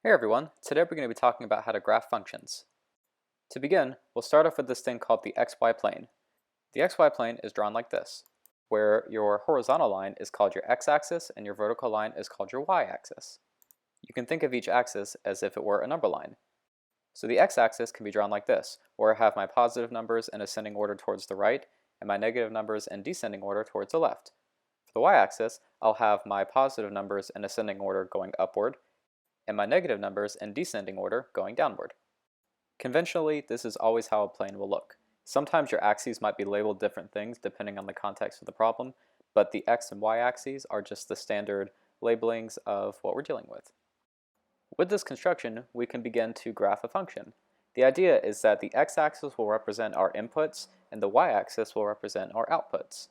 Hey everyone, today we're going to be talking about how to graph functions. To begin, we'll start off with this thing called the xy plane. The xy plane is drawn like this, where your horizontal line is called your x-axis and your vertical line is called your y-axis. You can think of each axis as if it were a number line. So the x-axis can be drawn like this, where I have my positive numbers in ascending order towards the right and my negative numbers in descending order towards the left. For the y-axis, I'll have my positive numbers in ascending order going upward and my negative numbers in descending order going downward. Conventionally, this is always how a plane will look. Sometimes your axes might be labeled different things depending on the context of the problem, but the x and y axes are just the standard labelings of what we're dealing with. With this construction, we can begin to graph a function. The idea is that the x-axis will represent our inputs and the y-axis will represent our outputs.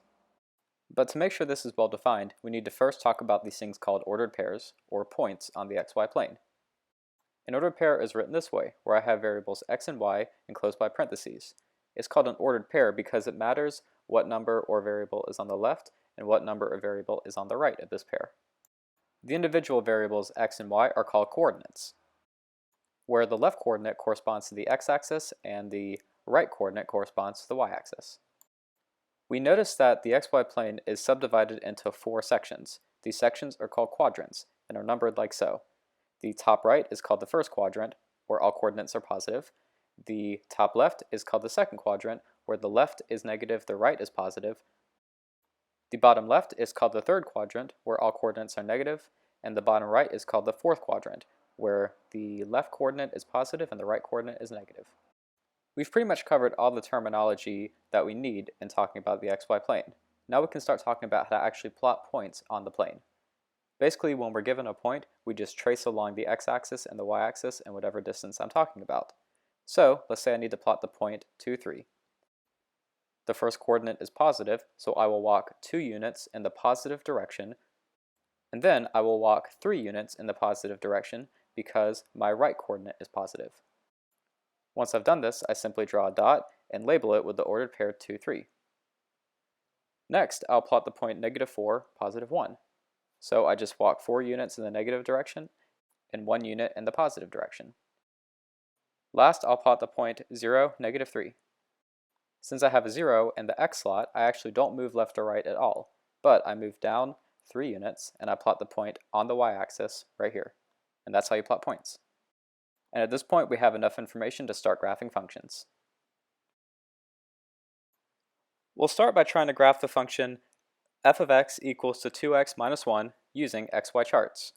But to make sure this is well defined, we need to first talk about these things called ordered pairs, or points, on the xy plane. An ordered pair is written this way, where I have variables x and y enclosed by parentheses. It's called an ordered pair because it matters what number or variable is on the left and what number or variable is on the right of this pair. The individual variables x and y are called coordinates, where the left coordinate corresponds to the x-axis and the right coordinate corresponds to the y-axis. We notice that the xy plane is subdivided into 4 sections. These sections are called quadrants and are numbered like so. The top right is called the first quadrant, where all coordinates are positive. The top left is called the second quadrant, where the left is negative, the right is positive. The bottom left is called the third quadrant, where all coordinates are negative, and the bottom right is called the fourth quadrant, where the left coordinate is positive and the right coordinate is negative. We've pretty much covered all the terminology that we need in talking about the xy plane. Now we can start talking about how to actually plot points on the plane. Basically, when we're given a point, we just trace along the x-axis and the y-axis in whatever distance I'm talking about. So, let's say I need to plot the point 2, 3. The first coordinate is positive, so I will walk 2 units in the positive direction, and then I will walk 3 units in the positive direction because my right coordinate is positive. Once I've done this, I simply draw a dot and label it with the ordered pair 2, 3. Next, I'll plot the point -4, +1. So I just walk 4 units in the negative direction and 1 unit in the positive direction. Last, I'll plot the point 0, -3. Since I have a 0 in the x slot, I actually don't move left or right at all, but I move down 3 units and I plot the point on the y-axis right here. And that's how you plot points. And at this point, we have enough information to start graphing functions. We'll start by trying to graph the function f of x equals to 2x minus 1 using xy charts.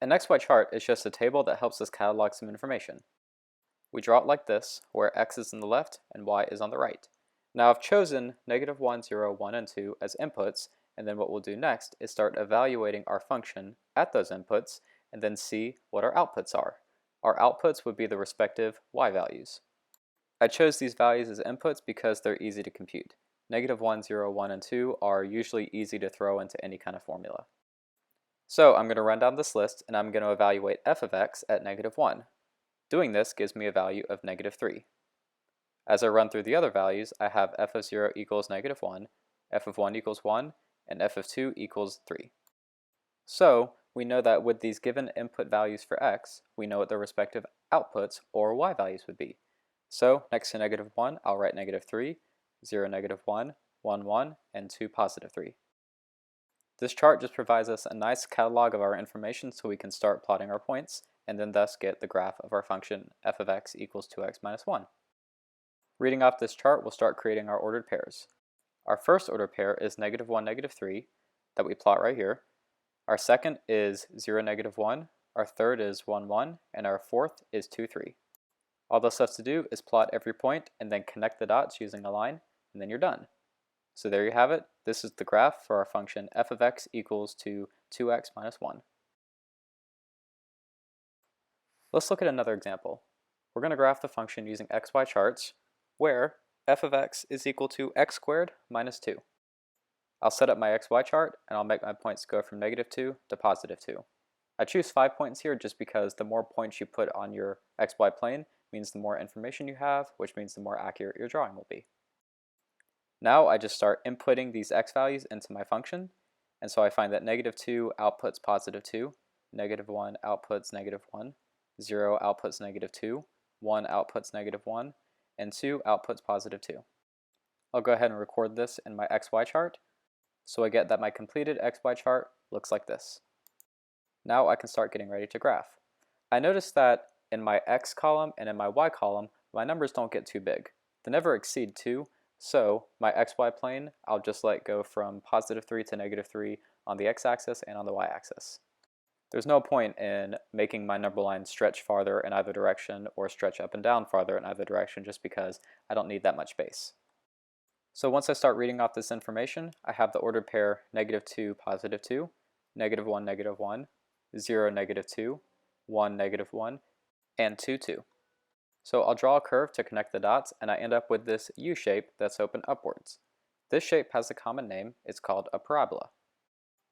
An xy chart is just a table that helps us catalog some information. We draw it like this, where x is on the left and y is on the right. Now I've chosen -1, 0, 1, and 2 as inputs, and then what we'll do next is start evaluating our function at those inputs and then see what our outputs are. Our outputs would be the respective y values. I chose these values as inputs because they're easy to compute. -1, 0, 1, and 2 are usually easy to throw into any kind of formula. So I'm going to run down this list and I'm going to evaluate f of x at -1. Doing this gives me a value of -3. As I run through the other values, I have f of 0 equals -1, f of 1 equals 1, and f of 2 equals 3. So we know that with these given input values for x, we know what their respective outputs or y values would be. So next to -1, I'll write -3, 0, -1, 1, 1, and 2, +3. This chart just provides us a nice catalog of our information so we can start plotting our points and then thus get the graph of our function f of x equals 2x minus 1. Reading off this chart, we'll start creating our ordered pairs. Our first ordered pair is -1, -3 that we plot right here. Our second is 0, -1, our third is 1, 1, and our fourth is 2, 3. All that's left to do is plot every point and then connect the dots using a line, and then you're done. So there you have it. This is the graph for our function f of x equals to 2x minus 1. Let's look at another example. We're going to graph the function using xy charts, where f of x is equal to x squared minus 2. I'll set up my xy chart, and I'll make my points go from -2 to +2. I choose 5 points here just because the more points you put on your xy plane means the more information you have, which means the more accurate your drawing will be. Now I just start inputting these x values into my function, and so I find that -2 outputs +2, -1 outputs -1, 0 outputs -2, 1 outputs -1, and 2 outputs +2. I'll go ahead and record this in my XY chart, so I get that my completed XY chart looks like this. Now I can start getting ready to graph. I noticed that in my X column and in my Y column, my numbers don't get too big. They never exceed 2, so my XY plane, I'll just let go from +3 to -3 on the X-axis and on the Y-axis. There's no point in making my number line stretch farther in either direction or stretch up and down farther in either direction just because I don't need that much space. So once I start reading off this information, I have the ordered pair -2, +2, -1, -1, 0, -2, 1, -1, and 2, 2. So I'll draw a curve to connect the dots, and I end up with this U shape that's open upwards. This shape has a common name. It's called a parabola.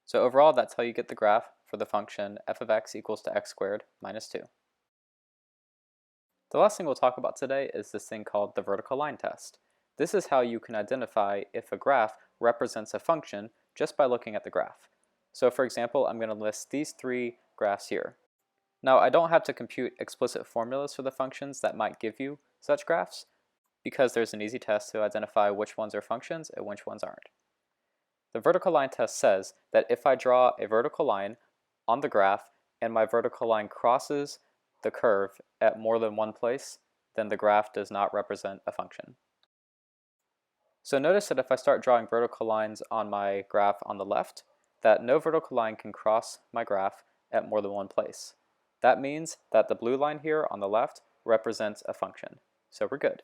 So overall, that's how you get the graph for the function f of x equals to x squared minus 2. The last thing we'll talk about today is this thing called the vertical line test. This is how you can identify if a graph represents a function just by looking at the graph. So for example, I'm going to list these 3 graphs here. Now, I don't have to compute explicit formulas for the functions that might give you such graphs, because there's an easy test to identify which ones are functions and which ones aren't. The vertical line test says that if I draw a vertical line on the graph and my vertical line crosses the curve at more than one place, then the graph does not represent a function. So notice that if I start drawing vertical lines on my graph on the left, that no vertical line can cross my graph at more than one place. That means that the blue line here on the left represents a function, so we're good.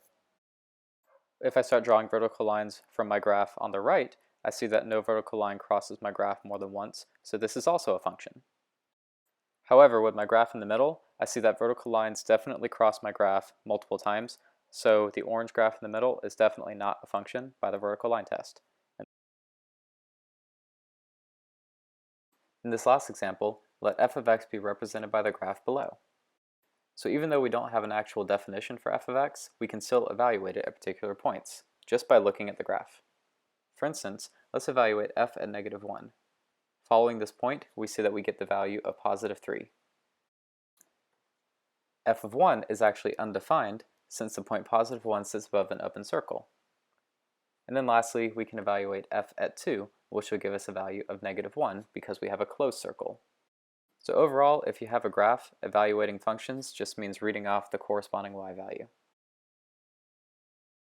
If I start drawing vertical lines from my graph on the right, I see that no vertical line crosses my graph more than once, so this is also a function. However, with my graph in the middle, I see that vertical lines definitely cross my graph multiple times, so the orange graph in the middle is definitely not a function by the vertical line test. In this last example, let f of x be represented by the graph below. So even though we don't have an actual definition for f of x, we can still evaluate it at particular points, just by looking at the graph. For instance, let's evaluate f at -1. Following this point, we see that we get the value of +3. f of 1 is actually undefined, since the point +1 sits above an open circle. And then lastly, we can evaluate f at 2, which will give us a value of -1 because we have a closed circle. So overall, if you have a graph, evaluating functions just means reading off the corresponding y value.